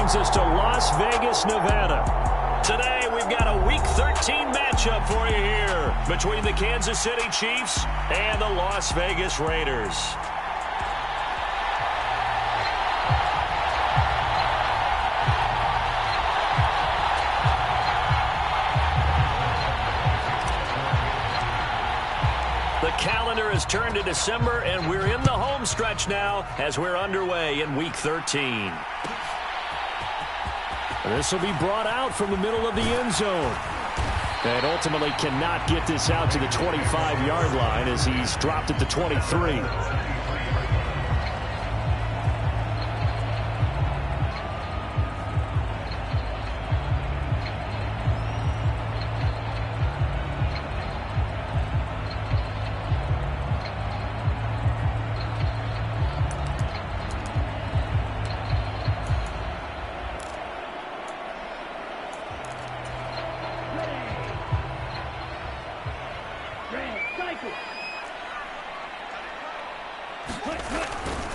brings us to Las Vegas, Nevada. Today, we've got a Week 13 matchup for you here between the Kansas City Chiefs and the Las Vegas Raiders. The calendar has turned to December, and we're in the home stretch now as we're underway in Week 13. This will be brought out from the middle of the end zone. And ultimately cannot get this out to the 25-yard line as he's dropped at the 23.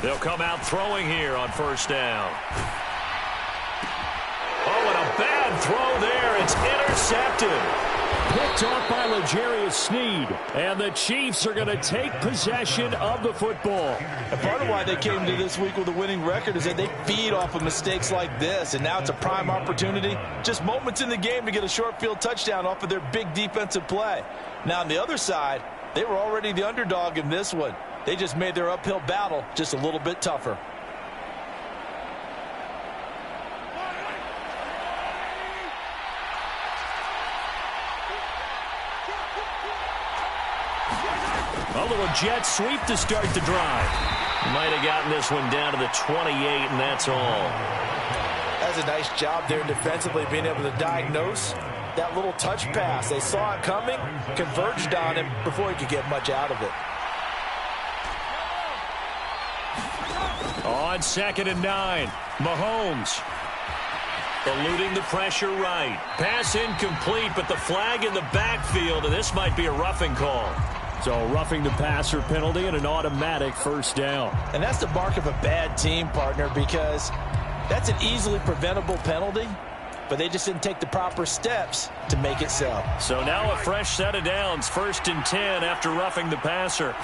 They'll come out throwing here on first down. Oh, and a bad throw there. It's intercepted. Picked off by L'Jarius Sneed. And the Chiefs are going to take possession of the football. And part of why they came to this week with a winning record is that they feed off of mistakes like this. And now it's a prime opportunity. Just moments in the game to get a short field touchdown off of their big defensive play. Now on the other side, they were already the underdog in this one. They just made their uphill battle just a little bit tougher. A little jet sweep to start the drive. Might have gotten this one down to the 28, and that's all. That's a nice job there defensively, being able to diagnose that little touch pass. They saw it coming, converged on him before he could get much out of it. On 2nd and 9, Mahomes eluding the pressure right. Pass incomplete, but the flag in the backfield, and this might be a roughing call. So roughing the passer penalty and an automatic first down. And that's the mark of a bad team, partner, because that's an easily preventable penalty, but they just didn't take the proper steps to make it so. So now a fresh set of downs, 1st and 10 after roughing the passer.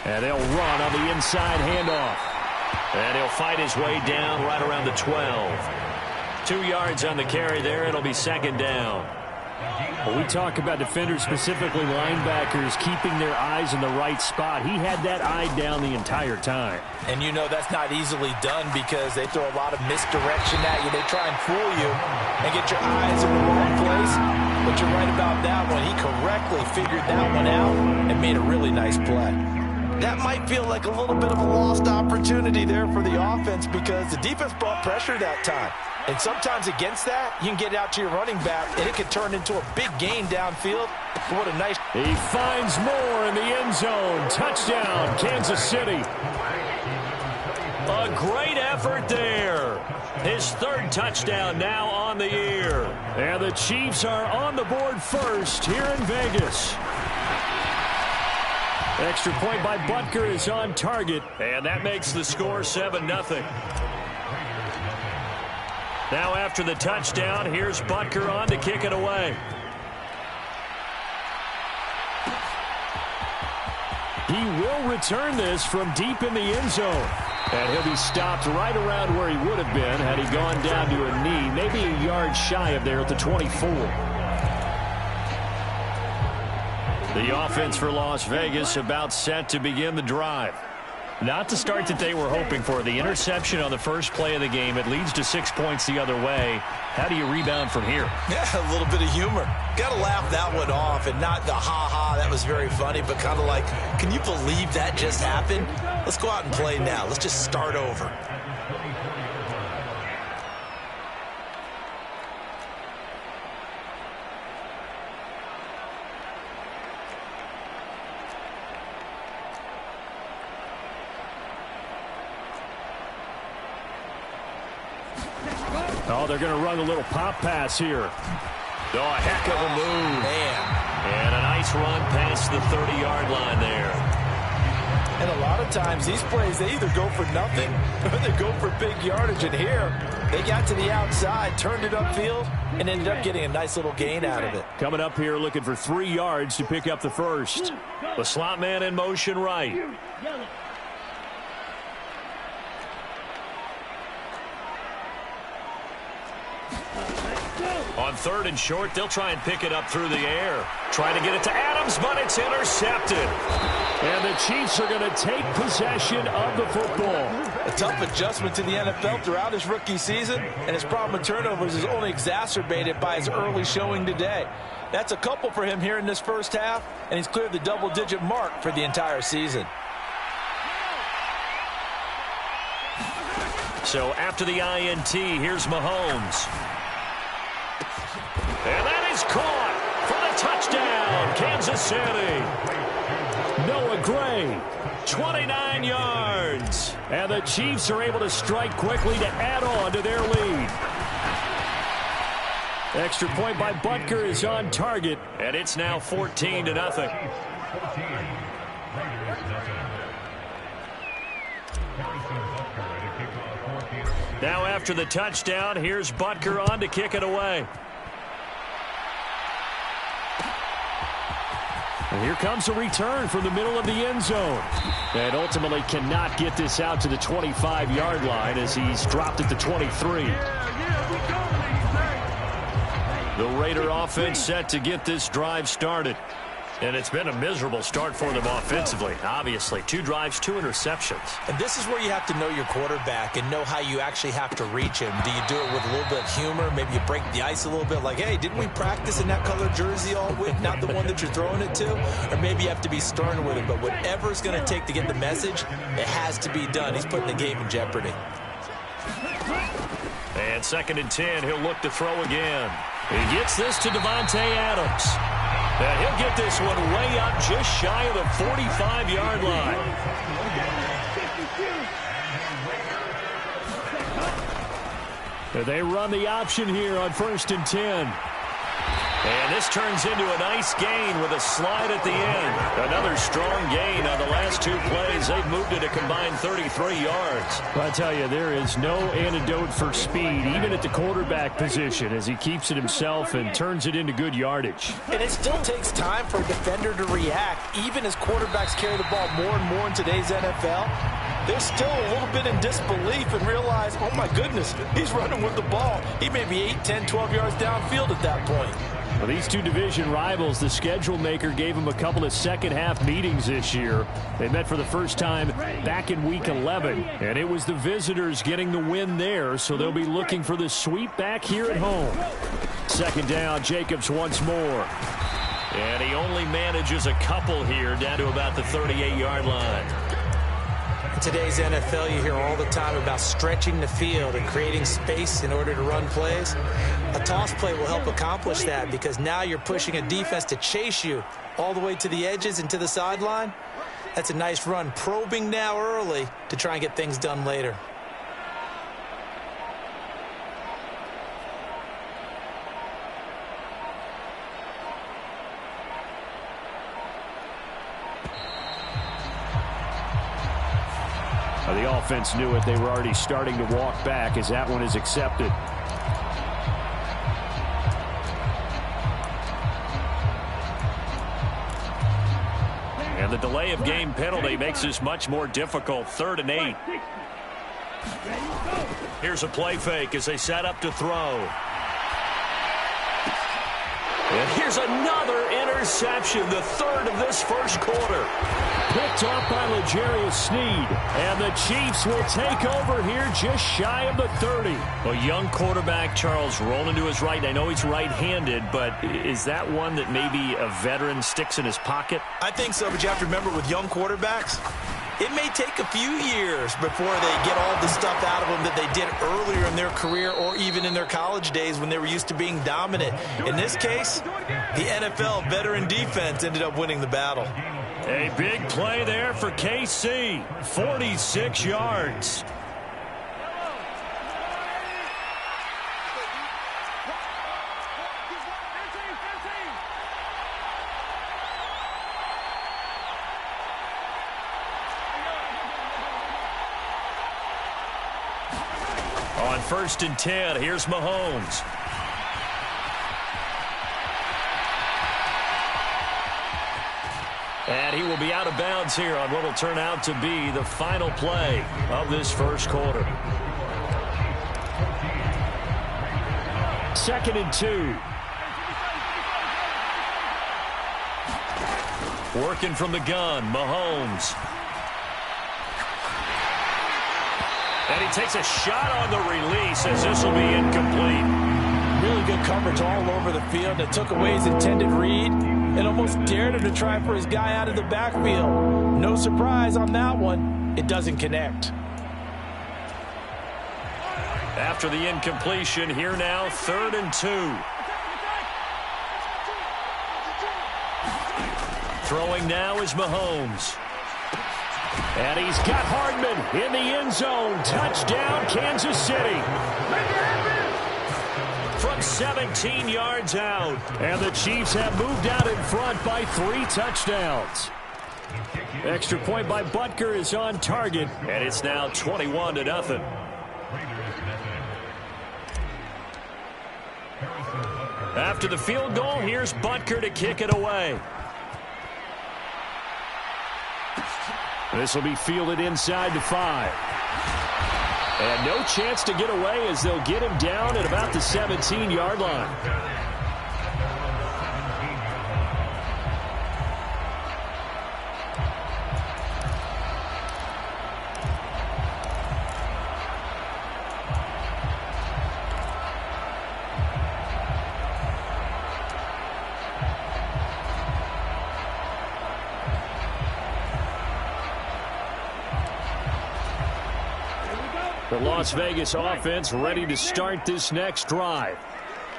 And they'll run on the inside handoff. And he'll fight his way down right around the 12. 2 yards on the carry there. It'll be 2nd down. When we talk about defenders, specifically linebackers, keeping their eyes in the right spot, he had that eye down the entire time. And you know that's not easily done because they throw a lot of misdirection at you. They try and fool you and get your eyes in the wrong place. But you're right about that one. He correctly figured that one out and made a really nice play. That might feel like a little bit of a lost opportunity there for the offense because the defense brought pressure that time. And sometimes against that, you can get out to your running back, and it can turn into a big gain downfield. What a nice... He finds more in the end zone. Touchdown, Kansas City. A great effort there. His 3rd touchdown now on the year. And the Chiefs are on the board first here in Vegas. Extra point by Butker is on target, and that makes the score 7-0. Now after the touchdown, here's Butker on to kick it away. He will return this from deep in the end zone. And he'll be stopped right around where he would have been had he gone down to a knee, maybe a yard shy of there at the 24. The offense for Las Vegas about set to begin the drive. Not the start that they were hoping for. The interception on the first play of the game. It leads to 6 points the other way. How do you rebound from here? Yeah, a little bit of humor. Got to laugh that one off and not the ha-ha, that was very funny, but kind of like, can you believe that just happened? Let's go out and play now. Let's just start over. Oh, they're going to run a little pop pass here. Oh, a heck of a move. Man. And a nice run past the 30-yard line there. And a lot of times these plays, they either go for nothing or they go for big yardage. And here, they got to the outside, turned it upfield, and ended up getting a nice little gain out of it. Coming up here looking for 3 yards to pick up the first. The slot man in motion right. On 3rd and short, they'll try and pick it up through the air. Trying to get it to Adams, but it's intercepted. And the Chiefs are going to take possession of the football. A tough adjustment to the NFL throughout his rookie season, and his problem with turnovers is only exacerbated by his early showing today. That's a couple for him here in this first half, and he's cleared the double-digit mark for the entire season. So after the INT, here's Mahomes. And that is caught for the touchdown, Kansas City. Noah Gray, 29 yards. And the Chiefs are able to strike quickly to add on to their lead. Extra point by Butker is on target, and it's now 14-0. Now after the touchdown, here's Butker on to kick it away. And here comes a return from the middle of the end zone. And ultimately cannot get this out to the 25-yard line as he's dropped at the 23. The Raider offense set to get this drive started. And it's been a miserable start for them offensively, obviously. 2 drives, 2 interceptions. And this is where you have to know your quarterback and know how you actually have to reach him. Do you do it with a little bit of humor? Maybe you break the ice a little bit, like, hey, didn't we practice in that color jersey all week, not the one that you're throwing it to? Or maybe you have to be stern with him. But whatever it's going to take to get the message, it has to be done. He's putting the game in jeopardy. And 2nd and 10, he'll look to throw again. He gets this to Davante Adams. And he'll get this one way up just shy of the 45-yard line. They run the option here on 1st and 10. And this turns into a nice gain with a slide at the end. Another strong gain on the last 2 plays. They've moved it a combined 33 yards. I tell you, there is no antidote for speed, even at the quarterback position, as he keeps it himself and turns it into good yardage. And it still takes time for a defender to react, even as quarterbacks carry the ball more and more in today's NFL. They're still a little bit in disbelief and realize, oh my goodness, he's running with the ball. He may be 8, 10, 12 yards downfield at that point. Well, these 2 division rivals, the schedule maker gave them a couple of second-half meetings this year. They met for the first time back in Week 11, and it was the visitors getting the win there, so they'll be looking for the sweep back here at home. 2nd down, Jacobs once more. And he only manages a couple here down to about the 38-yard line. In today's NFL, you hear all the time about stretching the field and creating space in order to run plays. A toss play will help accomplish that because now you're pushing a defense to chase you all the way to the edges and to the sideline. That's a nice run, probing now early to try and get things done later. The offense knew it. They were already starting to walk back as that one is accepted. And the delay of game penalty makes this much more difficult. 3rd and 8. Here's a play fake as they set up to throw. And here's another interception, the 3rd of this first quarter. Picked off by L'Jarius Sneed. And the Chiefs will take over here just shy of the 30. A young quarterback, Charles, rolling to his right. I know he's right-handed, but is that one that maybe a veteran sticks in his pocket? I think so, but you have to remember with young quarterbacks, it may take a few years before they get all the stuff out of them that they did earlier in their career or even in their college days when they were used to being dominant. In this case, the NFL veteran defense ended up winning the battle. A big play there for KC. 46 yards. On 1st and 10, here's Mahomes. And he will be out of bounds here on what will turn out to be the final play of this first quarter. 2nd and 2. Working from the gun, Mahomes. And he takes a shot on the release as this will be incomplete. Really good coverage all over the field. It took away his intended read and almost dared him to try for his guy out of the backfield. No surprise on that one. It doesn't connect. After the incompletion, here now, 3rd and 2. Throwing now is Mahomes. And he's got Hardman in the end zone. Touchdown, Kansas City. From 17 yards out. And the Chiefs have moved out in front by 3 touchdowns. Extra point by Butker is on target. And it's now 21-0. After the field goal, here's Butker to kick it away. This will be fielded inside the 5. And no chance to get away as they'll get him down at about the 17-yard line. The Las Vegas offense ready to start this next drive.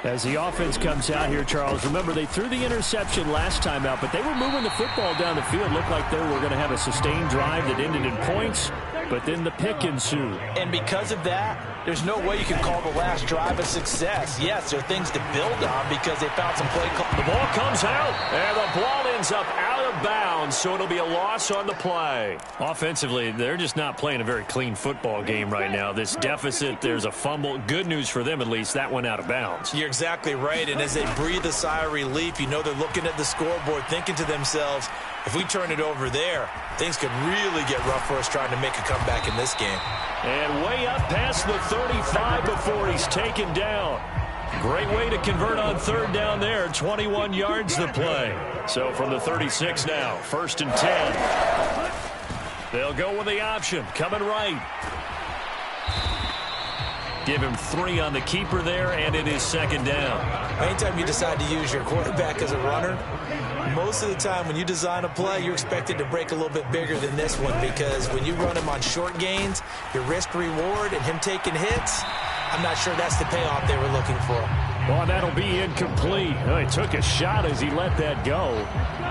As the offense comes out here, Charles, remember they threw the interception last time out, but they were moving the football down the field. Looked like they were going to have a sustained drive that ended in points, but then the pick ensued. And because of that, there's no way you can call the last drive a success. Yes, there are things to build on because they found some play call. The ball comes out, and the ball ends up out of bounds, so it'll be a loss on the play. Offensively, they're just not playing a very clean football game right now. This deficit, there's a fumble. Good news for them, at least. That went out of bounds. You're exactly right, and as they breathe a sigh of relief, you know they're looking at the scoreboard, thinking to themselves, if we turn it over there, things could really get rough for us trying to make a comeback in this game. And way up past the 35 before he's taken down. Great way to convert on 3rd down there. 21 yards the play. So from the 36 now, 1st and 10. They'll go with the option. Coming right. Give him 3 on the keeper there, and it is 2nd down. Anytime you decide to use your quarterback as a runner, most of the time when you design a play, you're expected to break a little bit bigger than this one because when you run him on short gains, your risk-reward and him taking hits, I'm not sure that's the payoff they were looking for. Well, that'll be incomplete. He took a shot as he let that go,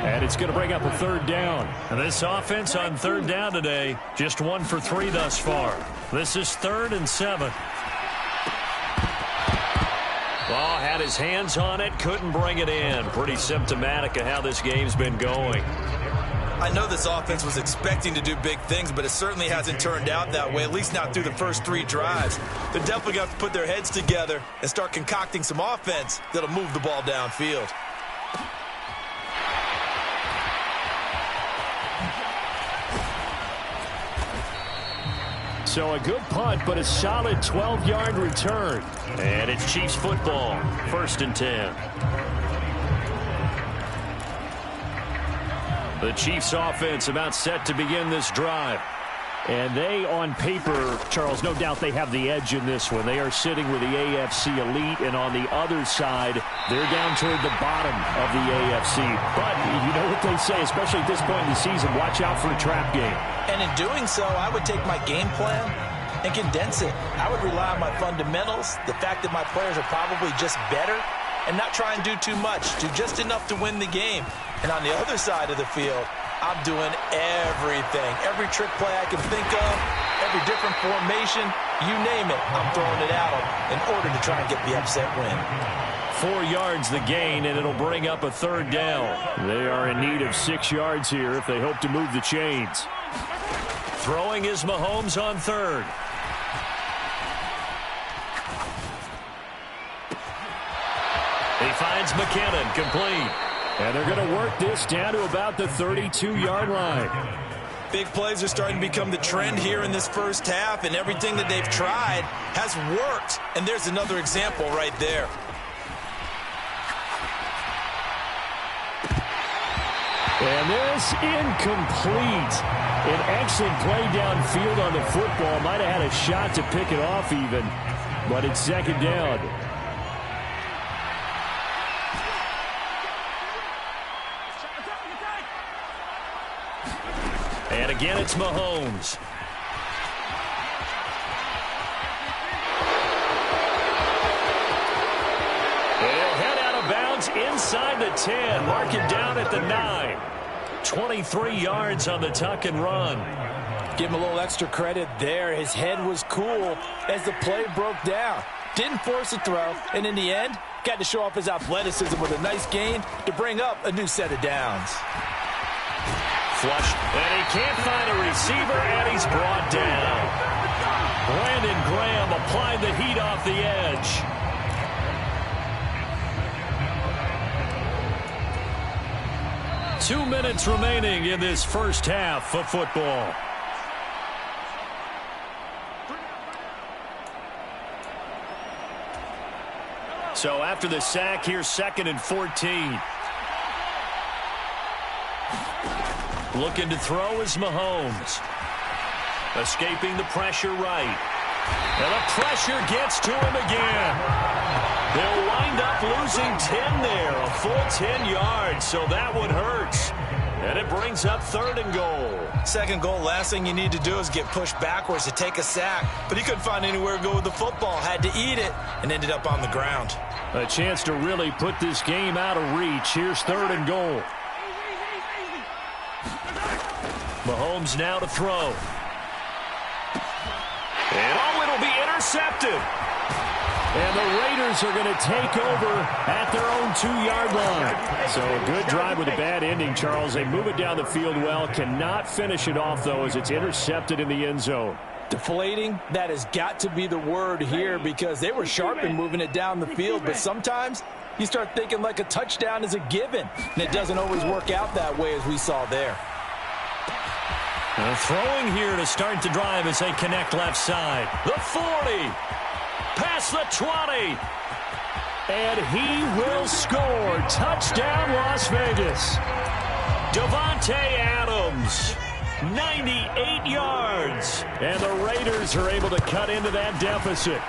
and it's going to bring up a 3rd down. And this offense on 3rd down today, just 1 for 3 thus far. This is 3rd and 7. Well, had his hands on it, couldn't bring it in. Pretty symptomatic of how this game's been going. I know this offense was expecting to do big things, but it certainly hasn't turned out that way, at least not through the first 3 drives. They're definitely going to have to put their heads together and start concocting some offense that'll move the ball downfield. So a good punt, but a solid 12-yard return. And it's Chiefs football, 1st and 10. The Chiefs offense about set to begin this drive. And they, on paper, Charles, no doubt they have the edge in this one. They are sitting with the AFC elite, and on the other side, they're down toward the bottom of the AFC. But you know what they say, especially at this point in the season, watch out for a trap game. And in doing so, I would take my game plan and condense it. I would rely on my fundamentals, the fact that my players are probably just better, and not try and do too much, do just enough to win the game. And on the other side of the field, I'm doing everything. Every trick play I can think of, every different formation, you name it, I'm throwing it at them in order to try and get the upset win. 4 yards the gain, and it'll bring up a 3rd down. They are in need of 6 yards here if they hope to move the chains. Throwing is Mahomes on 3rd. finds McKinnon, complete. And they're going to work this down to about the 32-yard line. Big plays are starting to become the trend here in this first half, and everything that they've tried has worked. And there's another example right there. And this incomplete. An excellent play downfield on the football. Might have had a shot to pick it off even, but it's second down. And again, it's Mahomes. He'll head out of bounds inside the 10. Mark him down at the 9. 23 yards on the tuck and run. Give him a little extra credit there. His head was cool as the play broke down. Didn't force a throw, and in the end, got to show off his athleticism with a nice gain to bring up a new set of downs. Flush, and he can't find a receiver, and he's brought down. Brandon Graham applied the heat off the edge. Two minutes remaining in this first half of football. So after the sack, here's 2nd and 14. Looking to throw is Mahomes. Escaping the pressure right. And the pressure gets to him again. They'll wind up losing 10 there, a full 10 yards, so that one hurts. And it brings up 3rd and goal. Second goal, last thing you need to do is get pushed backwards to take a sack. But he couldn't find anywhere to go with the football, had to eat it, and ended up on the ground. A chance to really put this game out of reach. Here's 3rd and goal. Mahomes now to throw. And it'll be intercepted. And the Raiders are going to take over at their own 2-yard line. So a good drive with a bad ending, Charles. They move it down the field well. Cannot finish it off, though, as it's intercepted in the end zone. Deflating, that has got to be the word here because they were sharp in moving it down the field. But sometimes you start thinking like a touchdown is a given. And it doesn't always work out that way as we saw there. Throwing here to start the drive as they connect left side. The 40. Past the 20. And he will score. Touchdown, Las Vegas. Davante Adams, 98 yards. And the Raiders are able to cut into that deficit.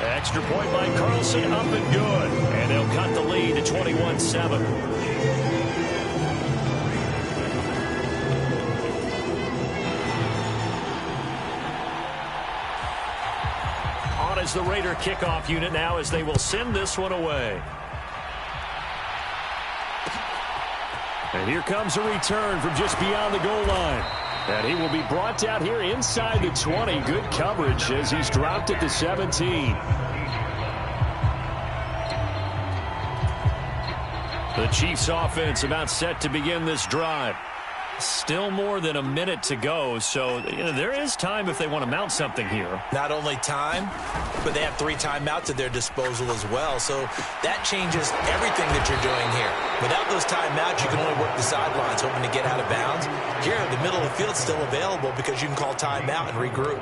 Extra point by Carlson, up and good. And they'll cut the lead to 21-7. As the Raider kickoff unit now as they will send this one away. And here comes a return from just beyond the goal line. And he will be brought out here inside the 20. Good coverage as he's dropped at the 17. The Chiefs offense about set to begin this drive. Still more than a minute to go, so there is time if they want to mount something here. Not only time, but they have 3 timeouts at their disposal as well, so that changes everything that you're doing here. Without those timeouts, you can only work the sidelines, hoping to get out of bounds. Here, the middle of the field's still available because you can call timeout and regroup.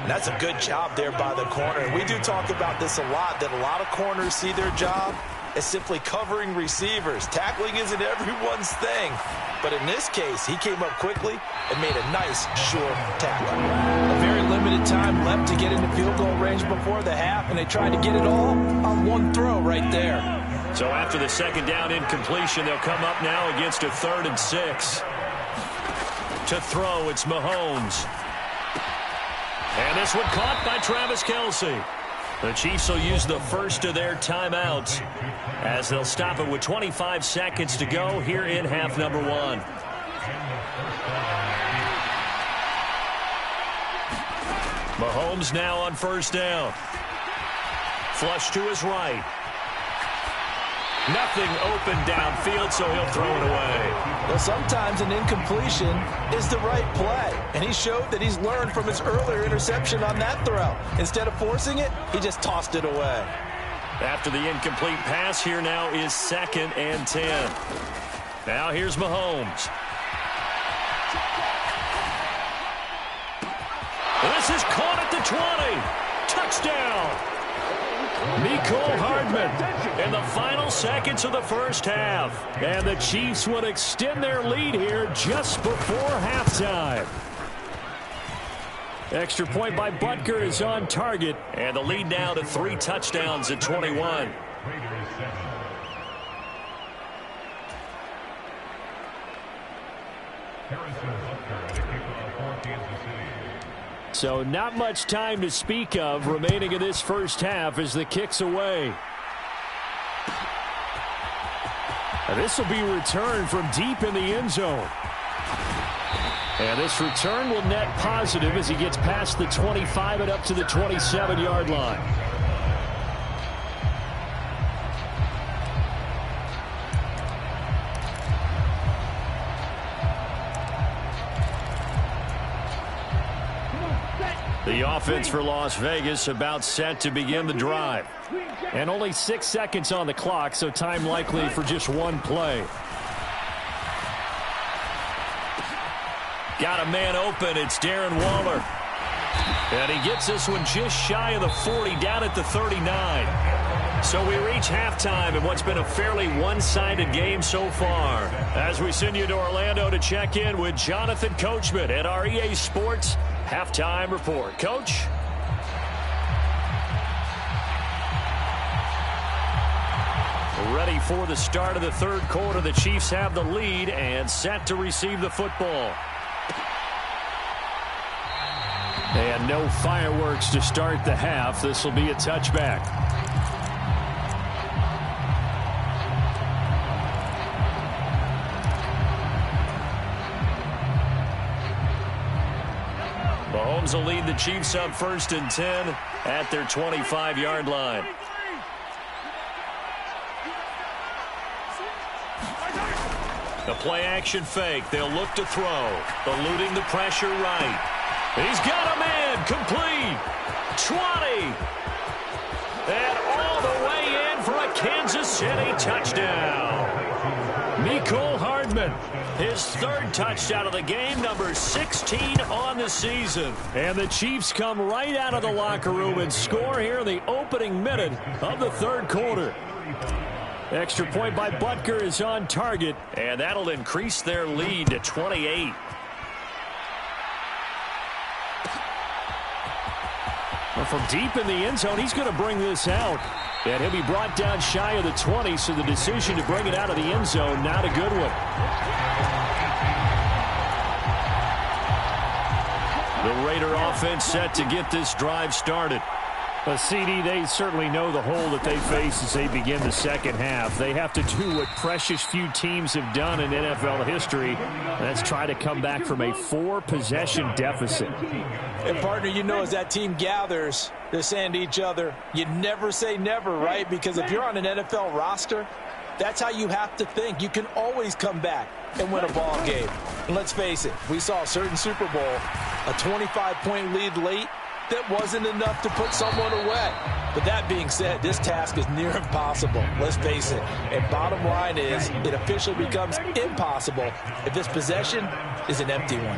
And that's a good job there by the corner. We do talk about this a lot, that a lot of corners see their job as simply covering receivers. Tackling isn't everyone's thing. But in this case, he came up quickly and made a nice, sure tackle. A very limited time left to get into field goal range before the half, and they tried to get it all on one throw right there. So after the second down incompletion, they'll come up now against a 3rd and 6. To throw, it's Mahomes. And this one caught by Travis Kelce. The Chiefs will use the first of their timeouts as they'll stop it with 25 seconds to go here in half number 1. Mahomes now on first down. Flush to his right. Nothing open downfield, so he'll throw it away. Well, sometimes an incompletion is the right play, and he showed that he's learned from his earlier interception on that throw. Instead of forcing it, he just tossed it away. After the incomplete pass, here now is 2nd and 10. Now here's Mahomes. This is caught at the 20. Touchdown. Mecole Hardman in the final seconds of the first half. And the Chiefs would extend their lead here just before halftime. Extra point by Butker is on target. And the lead now to 3 touchdowns at 21. So not much time to speak of remaining in this first half as the kick's away. And this will be returned from deep in the end zone. And this return will net positive as he gets past the 25 and up to the 27-yard line. The offense for Las Vegas about set to begin the drive. And only 6 seconds on the clock, so time likely for just one play. Got a man open. It's Darren Waller. And he gets this one just shy of the 40, down at the 39. So we reach halftime in what's been a fairly one-sided game so far. As we send you to Orlando to check in with Jonathan Coachman at our EA Sports Halftime Report. Coach? Ready for the start of the third quarter. The Chiefs have the lead and set to receive the football. And no fireworks to start the half. This will be a touchback. Mahomes will lead the Chiefs up 1st and 10 at their 25-yard line. The play-action fake. They'll look to throw. Eluding the pressure right. He's got a man. Complete. 20. And all the way in for a Kansas City touchdown. Mecole Hardman, his 3rd touchdown of the game, number 16 on the season. And the Chiefs come right out of the locker room and score here in the opening minute of the third quarter. Extra point by Butker is on target, and that'll increase their lead to 28. Well, from deep in the end zone, he's going to bring this out. And he'll be brought down shy of the 20, so the decision to bring it out of the end zone, not a good one. The Raider offense set to get this drive started. But CD, they certainly know the hole that they face as they begin the second half. They have to do what precious few teams have done in NFL history. That's try to come back from a 4-possession deficit. And, partner, you know, as that team gathers, they're saying to each other, you never say never, right? Because if you're on an NFL roster, that's how you have to think. You can always come back and win a ball game. And let's face it, we saw a certain Super Bowl, a 25-point lead late. That wasn't enough to put someone away. But that being said, this task is near impossible. Let's face it. And bottom line is, it officially becomes impossible if this possession is an empty one.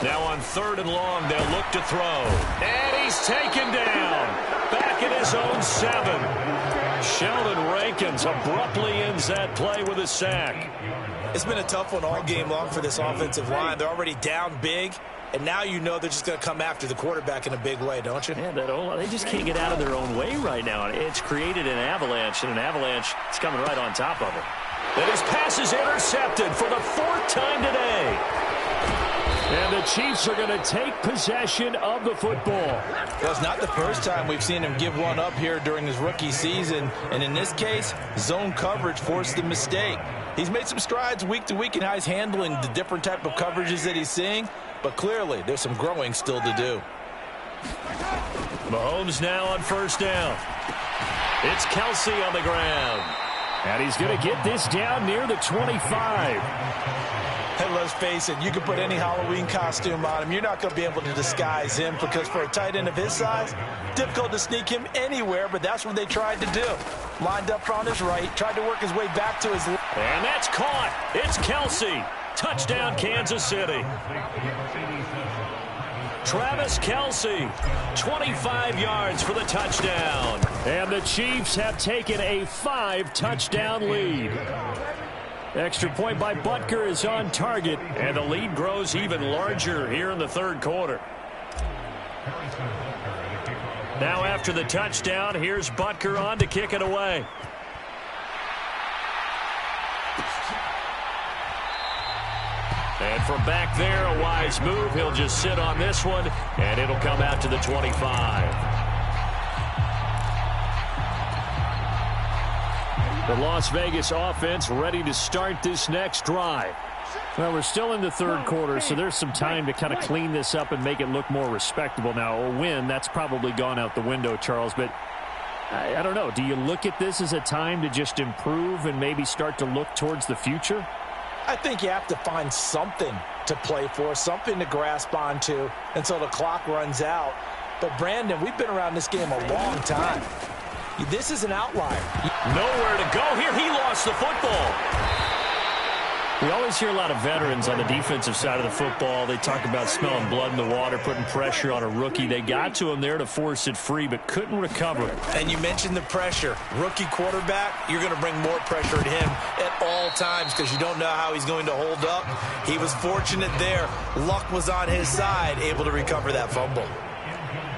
Now on 3rd and long, they'll look to throw. And he's taken down. Back at his own 7. Sheldon Rankins abruptly ends that play with a sack. It's been a tough one all game long for this offensive line. They're already down big, and now you know they're just going to come after the quarterback in a big way, don't you? Yeah, they just can't get out of their own way right now. It's created an avalanche, and an avalanche is coming right on top of it. And his pass is intercepted for the 4th time today. And the Chiefs are going to take possession of the football. Well, it's not the first time we've seen him give one up here during his rookie season. And in this case, zone coverage forced the mistake. He's made some strides week to week in how he's handling the different type of coverages that he's seeing. But clearly, there's some growing still to do. Mahomes now on 1st down. It's Kelsey on the ground. And he's going to get this down near the 25. Hey, let's face it, you can put any Halloween costume on him. You're not going to be able to disguise him because for a tight end of his size, difficult to sneak him anywhere, but that's what they tried to do. Lined up on his right, tried to work his way back to his left. And that's caught. It's Kelce. Touchdown, Kansas City. Travis Kelce, 25 yards for the touchdown. And the Chiefs have taken a 5-touchdown lead. Extra point by Butker is on target, and the lead grows even larger here in the third quarter. Now after the touchdown, here's Butker on to kick it away. And from back there, a wise move. He'll just sit on this one, and it'll come out to the 25. The Las Vegas offense ready to start this next drive. Well, we're still in the third quarter, so there's some time to kind of clean this up and make it look more respectable. Now, a win, that's probably gone out the window, Charles, but I don't know. Do you look at this as a time to just improve and maybe start to look towards the future? I think you have to find something to play for, something to grasp onto until the clock runs out. But, Brandon, we've been around this game a long time. This is an outlier. Nowhere to go here. He lost the football. We always hear a lot of veterans on the defensive side of the football. They talk about smelling blood in the water, putting pressure on a rookie. They got to him there to force it free, but couldn't recover it. And you mentioned the pressure. Rookie quarterback, you're going to bring more pressure at him at all times because you don't know how he's going to hold up. He was fortunate there. Luck was on his side, able to recover that fumble.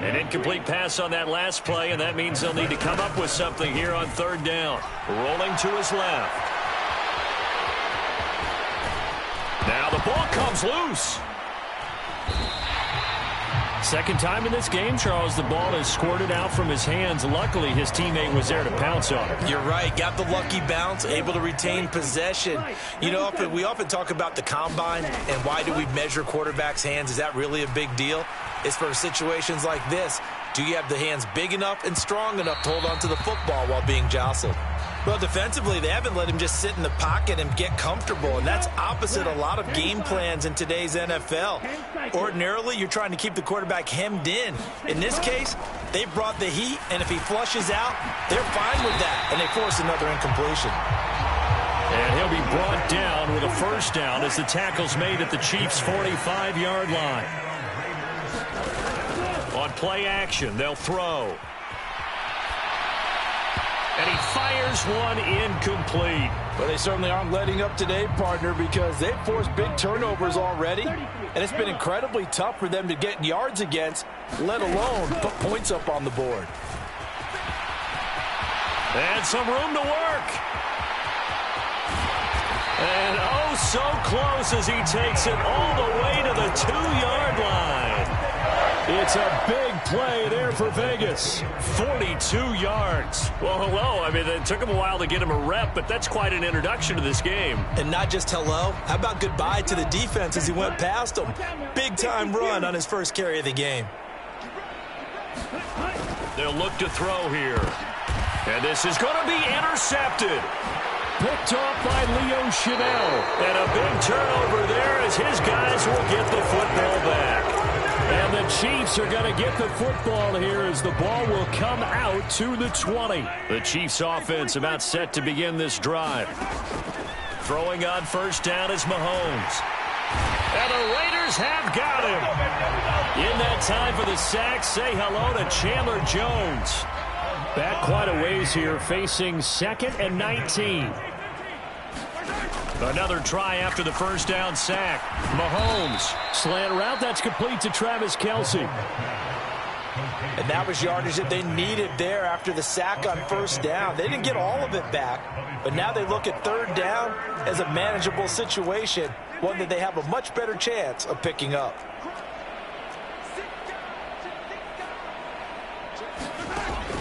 An incomplete pass on that last play, and that means they'll need to come up with something here on third down. Rolling to his left. Now the ball comes loose. Second time in this game, Charles, the ball is squirted out from his hands. Luckily, his teammate was there to pounce on it. You're right. Got the lucky bounce, able to retain possession. You know, we often talk about the combine and why do we measure quarterbacks' hands. Is that really a big deal? It's for situations like this. Do you have the hands big enough and strong enough to hold on to the football while being jostled? Well, defensively, they haven't let him just sit in the pocket and get comfortable, and that's opposite a lot of game plans in today's NFL. Ordinarily, you're trying to keep the quarterback hemmed in. In this case, they brought the heat, and if he flushes out, they're fine with that, and they force another incompletion. And he'll be brought down with a first down as the tackle's made at the Chiefs' 45-yard line. On play action, they'll throw. And he fires one incomplete. Well, they certainly aren't letting up today, partner, because they've forced big turnovers already. And it's been incredibly tough for them to get yards against, let alone put points up on the board. And some room to work. And oh, so close as he takes it all the way to the 2-yard line. It's a big play there for Vegas. 42 yards. Well, hello. I mean, it took him a while to get him a rep, but that's quite an introduction to this game. And not just hello. How about goodbye to the defense as he went past him? Big-time run on his first carry of the game. They'll look to throw here. And this is going to be intercepted. Picked off by Leo Chanel. And a big turnover there as his guys will get the football back. And the Chiefs are going to get the football here as the ball will come out to the 20. The Chiefs offense about set to begin this drive. Throwing on first down is Mahomes. And the Raiders have got him. In that time for the sack, say hello to Chandler Jones. Back quite a ways here, facing 2nd and 19. Another try after the first down sack. Mahomes. Slant route, that's complete to Travis Kelce. And that was yardage that they needed there after the sack on first down. They didn't get all of it back, but now they look at third down as a manageable situation, one that they have a much better chance of picking up.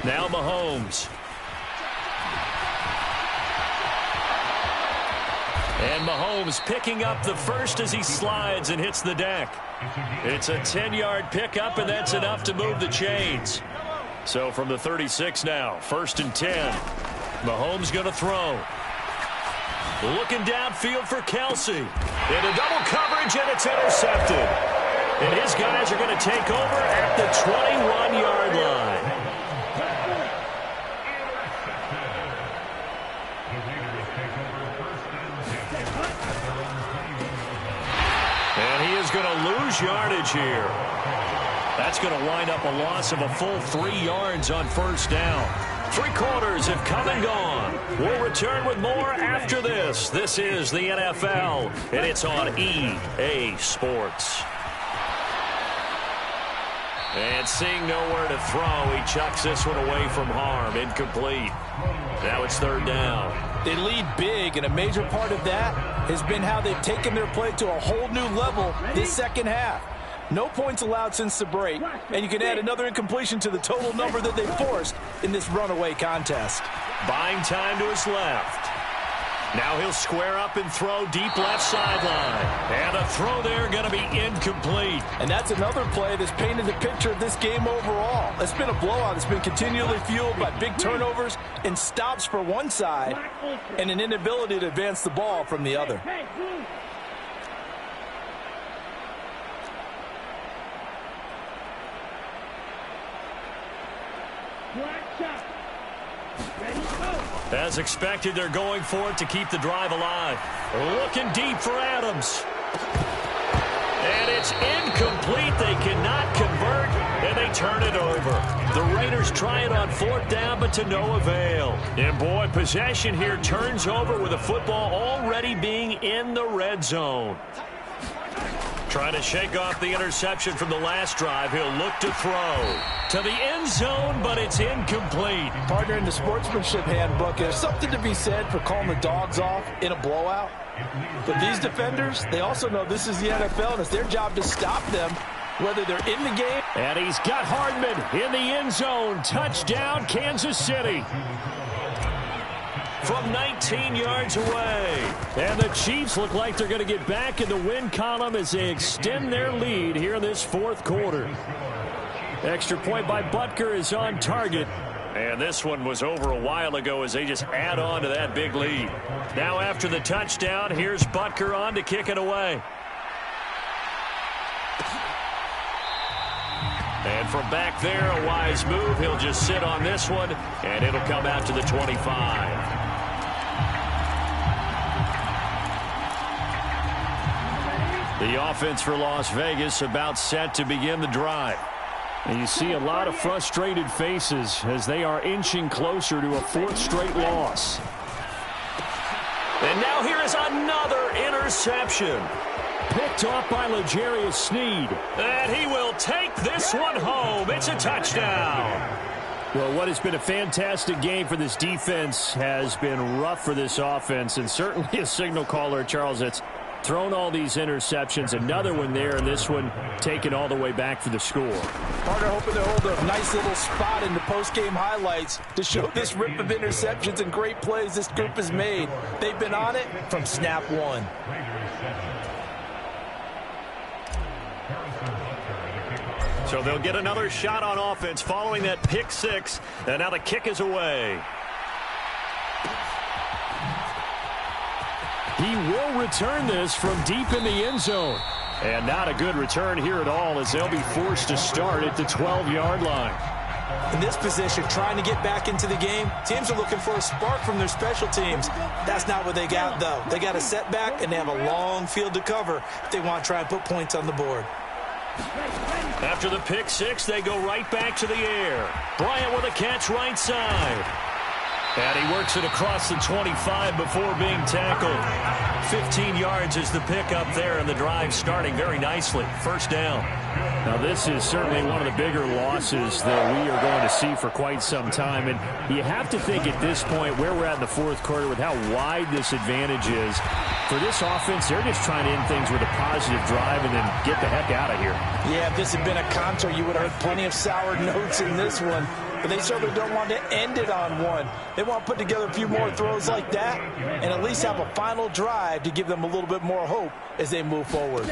Now Mahomes. And Mahomes picking up the first as he slides and hits the deck. It's a 10-yard pickup, and that's enough to move the chains. So from the 36 now, 1st and 10. Mahomes going to throw. Looking downfield for Kelsey. Into double coverage, and it's intercepted. And his guys are going to take over at the 21-yard line. And he is going to lose yardage here. That's going to wind up a loss of a full 3 yards on first down. 3 quarters have come and gone. We'll return with more after this. This is the NFL, and it's on EA Sports. And seeing nowhere to throw, he chucks this one away from harm. Incomplete. Now it's 3rd down. They lead big, and a major part of that has been how they've taken their play to a whole new level this second half. No points allowed since the break, and you can add another incompletion to the total number that they forced in this runaway contest. Buying time to his left. Now he'll square up and throw deep left sideline. And a throw there going to be incomplete. And that's another play that's painted the picture of this game overall. It's been a blowout. It's been continually fueled by big turnovers and stops for one side and an inability to advance the ball from the other. As expected, they're going for it to keep the drive alive. Looking deep for Adams. And it's incomplete. They cannot convert, and they turn it over. The Raiders try it on 4th down, but to no avail. And, boy, possession here turns over with the football already being in the red zone. Trying to shake off the interception from the last drive. He'll look to throw to the end zone, but it's incomplete. Partner, in the sportsmanship handbook, there's something to be said for calling the dogs off in a blowout. But these defenders, they also know this is the NFL, and it's their job to stop them, whether they're in the game. And he's got Hardman in the end zone. Touchdown, Kansas City. From 19 yards away. And the Chiefs look like they're going to get back in the win column as they extend their lead here in this 4th quarter. Extra point by Butker is on target. And this one was over a while ago as they just add on to that big lead. Now after the touchdown, here's Butker on to kick it away. And from back there, a wise move. He'll just sit on this one, and it'll come out to the 25. The offense for Las Vegas about set to begin the drive. And you see a lot of frustrated faces as they are inching closer to a 4th straight loss. And now here is another interception. Picked off by L'Jarius Sneed. And he will take this one home. It's a touchdown. Well, what has been a fantastic game for this defense has been rough for this offense. And certainly a signal caller, Charles, that's thrown all these interceptions. Another one there, and this one taken all the way back for the score. Partner, hoping to hold a nice little spot in the post-game highlights to show this rip of interceptions and great plays this group has made. They've been on it from snap one. So they'll get another shot on offense following that pick 6. And now the kick is away. He will return this from deep in the end zone. And not a good return here at all as they'll be forced to start at the 12-yard line. In this position, trying to get back into the game, teams are looking for a spark from their special teams. That's not what they got, though. They got a setback, and they have a long field to cover if they want to try and put points on the board. After the pick 6, they go right back to the air. Bryant with a catch right side. And he works it across the 25 before being tackled. 15 yards is the pickup there, and the drive starting very nicely. First down. Now, this is certainly one of the bigger losses that we are going to see for quite some time. And you have to think at this point where we're at in the 4th quarter with how wide this advantage is. For this offense, they're just trying to end things with a positive drive and then get the heck out of here. Yeah, if this had been a concert, you would have heard plenty of sour notes in this one. But they certainly don't want to end it on one. They want to put together a few more throws like that and at least have a final drive to give them a little bit more hope as they move forward.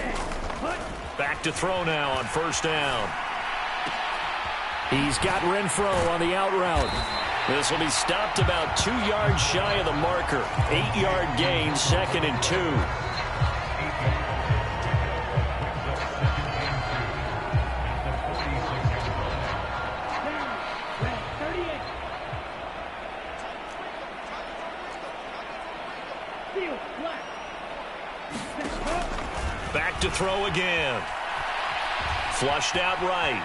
Back to throw now on first down. He's got Renfro on the out route. This will be stopped about 2 yards shy of the marker. 8-yard gain, 2nd and 2. Back to throw again. Flushed out right.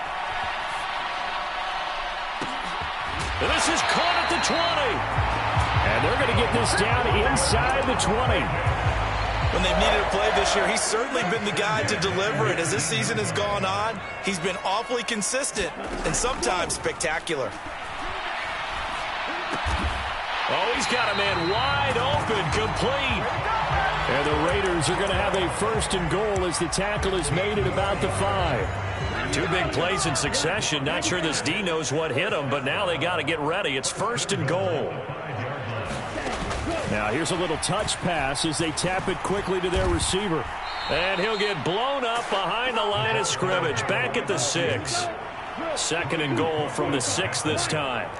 And this is caught at the 20. And they're going to get this down inside the 20. When they've needed a play this year, he's certainly been the guy to deliver it. As this season has gone on, he's been awfully consistent and sometimes spectacular. Oh, he's got a man wide open, complete. And the Raiders are going to have a 1st and goal as the tackle is made at about the 5. 2 big plays in succession. Not sure this D knows what hit him, but now they got to get ready. It's 1st and goal. Now here's a little touch pass as they tap it quickly to their receiver. And he'll get blown up behind the line of scrimmage. Back at the 6. 2nd and goal from the 6 this time.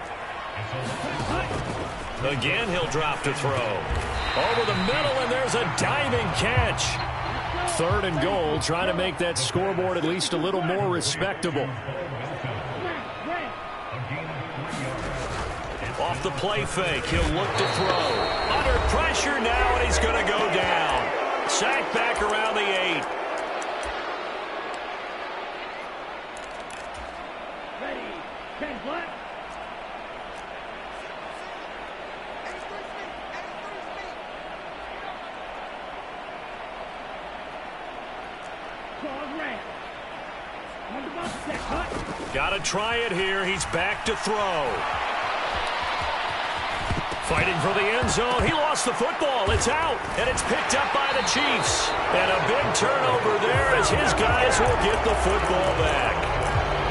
Again, he'll drop to throw. Over the middle, and there's a diving catch. 3rd and goal, trying to make that scoreboard at least a little more respectable. Off the play fake, he'll look to throw. Under pressure now, and he's going to go down. Sacked back around the 8. Ready, 10 flat. Got to try it here. He's back to throw. Fighting for the end zone. He lost the football. It's out, and it's picked up by the Chiefs. And a big turnover there as his guys will get the football back.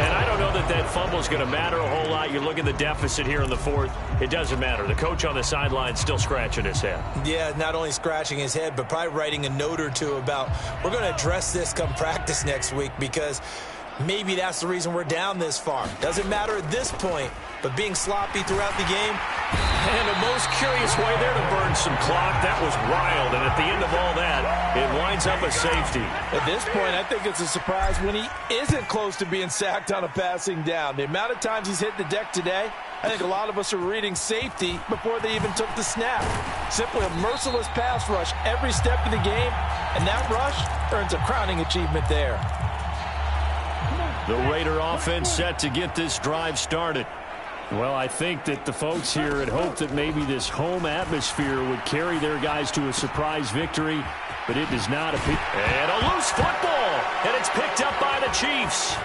And I don't know that that fumble is going to matter a whole lot. You look at the deficit here in the 4th. It doesn't matter. The coach on the sideline still scratching his head. Yeah, not only scratching his head, but probably writing a note or two about we're going to address this come practice next week because maybe that's the reason we're down this far. Doesn't matter at this point, but being sloppy throughout the game. And the most curious way there to burn some clock. That was wild, and at the end of all that, it winds up a safety. At this point, I think it's a surprise when he isn't close to being sacked on a passing down. The amount of times he's hit the deck today, I think a lot of us are reading safety before they even took the snap. Simply a merciless pass rush every step of the game, and that rush earns a crowning achievement there. The Raider offense set to get this drive started. Well, I think that the folks here had hoped that maybe this home atmosphere would carry their guys to a surprise victory, but it does not appear. And a loose football, and it's picked up by the Chiefs.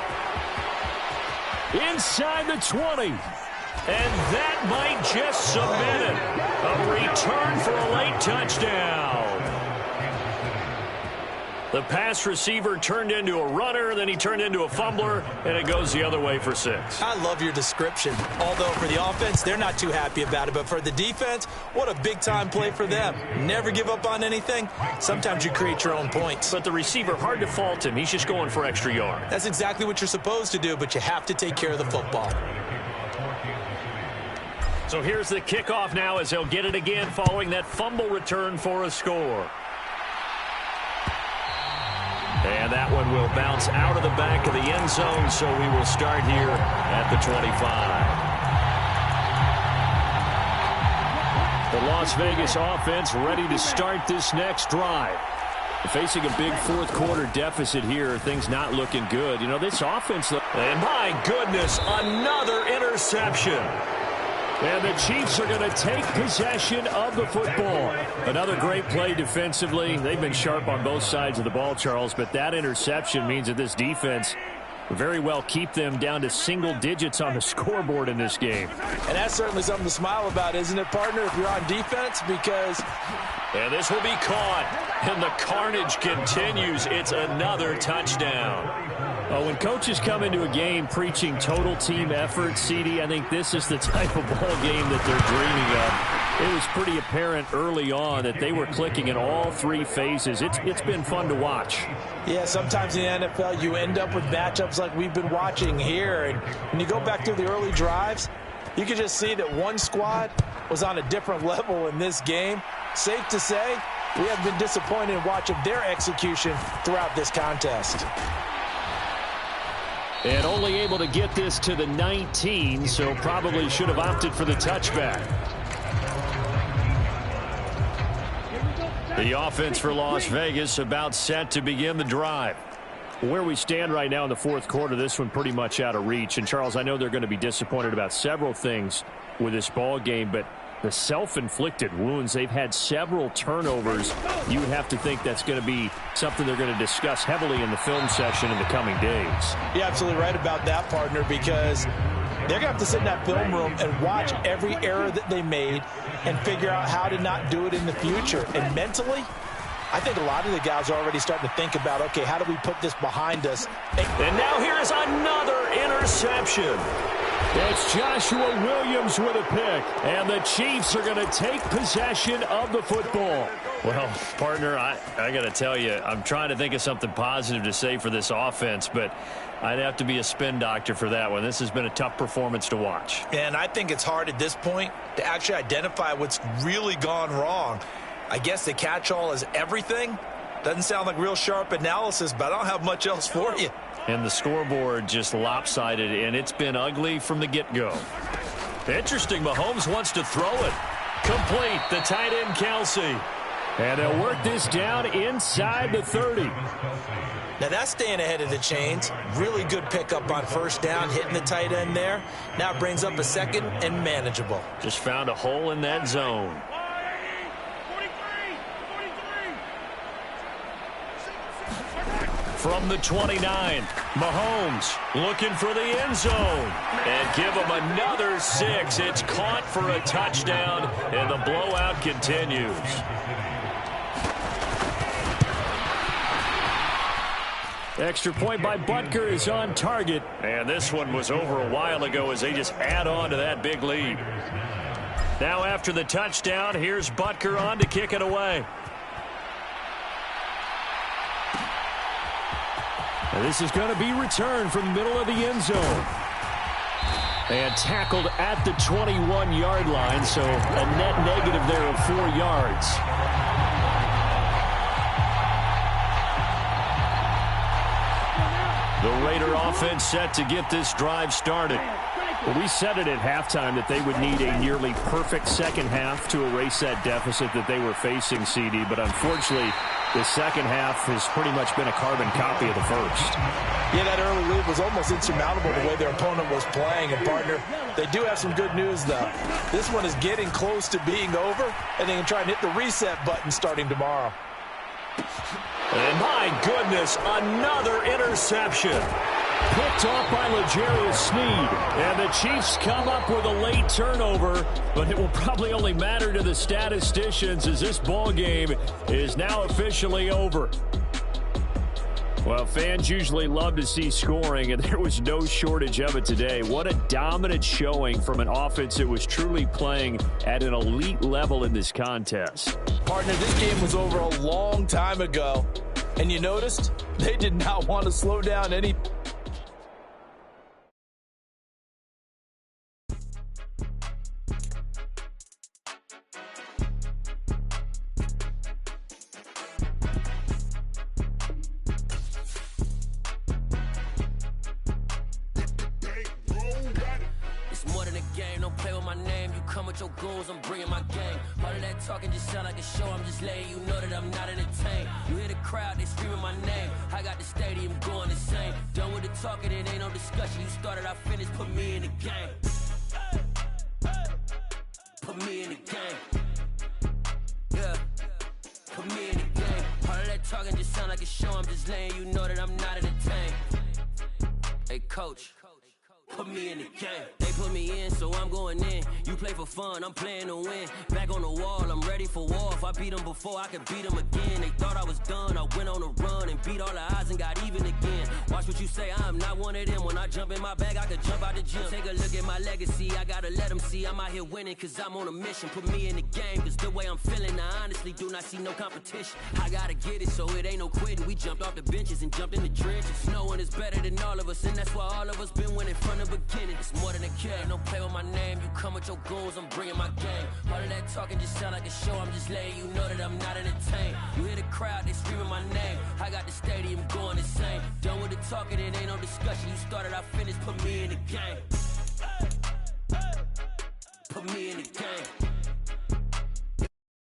Inside the 20. And that might just submit it. A return for a late touchdown. The pass receiver turned into a runner, then he turned into a fumbler, and it goes the other way for 6. I love your description. Although for the offense, they're not too happy about it. But for the defense, what a big-time play for them. Never give up on anything. Sometimes you create your own points. But the receiver, hard to fault him. He's just going for extra yard. That's exactly what you're supposed to do, but you have to take care of the football. So here's the kickoff now as they'll get it again following that fumble return for a score. And that one will bounce out of the back of the end zone, so we will start here at the 25. The Las Vegas offense ready to start this next drive. Facing a big fourth-quarter deficit here, things not looking good. You know, this offense... And my goodness, another interception. And the Chiefs are going to take possession of the football. Another great play defensively. They've been sharp on both sides of the ball, Charles, but that interception means that this defense very well keep them down to single digits on the scoreboard in this game. And that's certainly something to smile about, isn't it, partner, if you're on defense? Because... And this will be caught, and the carnage continues. It's another touchdown. When coaches come into a game preaching total team effort, CD, I think this is the type of ball game that they're dreaming of. It was pretty apparent early on that they were clicking in all 3 phases. It's been fun to watch. Yeah, sometimes in the NFL you end up with matchups like we've been watching here. And when you go back to the early drives, You could just see that one squad was on a different level in this game. Safe to say, we have been disappointed in watching their execution throughout this contest. And only able to get this to the 19, so probably should have opted for the touchback. The offense for Las Vegas about set to begin the drive. Where we stand right now in the fourth quarter, this one pretty much out of reach. And, Charles, I know they're going to be disappointed about several things with this ball game, but the self-inflicted wounds, they've had several turnovers. You would have to think that's going to be something they're going to discuss heavily in the film session in the coming days. You're absolutely right about that, partner, because they're going to have to sit in that film room and watch every error that they made and figure out how to not do it in the future. And mentally, I think a lot of the guys are already starting to think about, okay, how do we put this behind us? And now here's another interception. It's Joshua Williams with a pick, and the Chiefs are going to take possession of the football. Well, partner, I got to tell you, I'm trying to think of something positive to say for this offense, but I'd have to be a spin doctor for that one. This has been a tough performance to watch. And I think it's hard at this point to actually identify what's really gone wrong. I guess the catch-all is everything. Doesn't sound like real sharp analysis, but I don't have much else for you. And the scoreboard just lopsided, and it's been ugly from the get-go. Interesting, Mahomes wants to throw it. Complete, the tight end Kelsey. And they'll work this down inside the 30. Now that's staying ahead of the chains. Really good pickup on first down, hitting the tight end there. Now it brings up a second and manageable. Just found a hole in that zone. From the 29, Mahomes looking for the end zone. And give him another 6. It's caught for a touchdown, and the blowout continues. Extra point by Butker is on target. And this one was over a while ago as they just add on to that big lead. Now after the touchdown, here's Butker on to kick it away. And this is going to be returned from the middle of the end zone. And tackled at the 21-yard line, so a net negative there of 4 yards. The Raider offense set to get this drive started. Well, we said it at halftime that they would need a nearly perfect second half to erase that deficit that they were facing, CD. But unfortunately, the second half has pretty much been a carbon copy of the first. Yeah, that early lead was almost insurmountable the way their opponent was playing. And, partner, they do have some good news, though. This one is getting close to being over, and they can try and hit the reset button starting tomorrow. And my goodness, another interception. Picked off by L'Jarius Sneed. And the Chiefs come up with a late turnover, but it will probably only matter to the statisticians as this ball game is now officially over. Well, fans usually love to see scoring, and there was no shortage of it today. What a dominant showing from an offense that was truly playing at an elite level in this contest. Partner, this game was over a long time ago, and you noticed they did not want to slow down any. I'm bringing my game. All of that talking just sound like a show. I'm just letting you know that I'm not entertained. You hear the crowd, they screaming my name. I got the stadium going insane. Done with the talking, it ain't no discussion. You started, I finished, put me in the game. Put me in the game. Yeah. Put me in the game. All of that talking just sound like a show. I'm just letting you know that I'm not entertained. Hey, coach. Put me in the game. They put me in, so I'm going in. You play for fun, I'm playing to win. Back on the wall, I'm ready for war. If I beat them before, I could beat them again. They thought I was done, I went on a run and beat all the odds and got even again. Watch what you say, I'm not one of them. When I jump in my bag, I could jump out the gym. Take a look at my legacy, I gotta let them see I'm out here winning, cause I'm on a mission. Put me in the game, cause the way I'm feeling, I honestly do not see no competition. I gotta get it, so it ain't no quitting. We jumped off the benches and jumped in the trenches. No one is better than all of us, and that's why all of us been winning from the beginning. It's more than a Yeah, no play with my name. You come with your goons, I'm bringing my game. All of that talking just sound like a show. I'm just letting you know that I'm not entertained. You hear the crowd, they screaming my name. I got the stadium going insane. Done with the talking, it ain't no discussion. You started, I finished, put me in the game.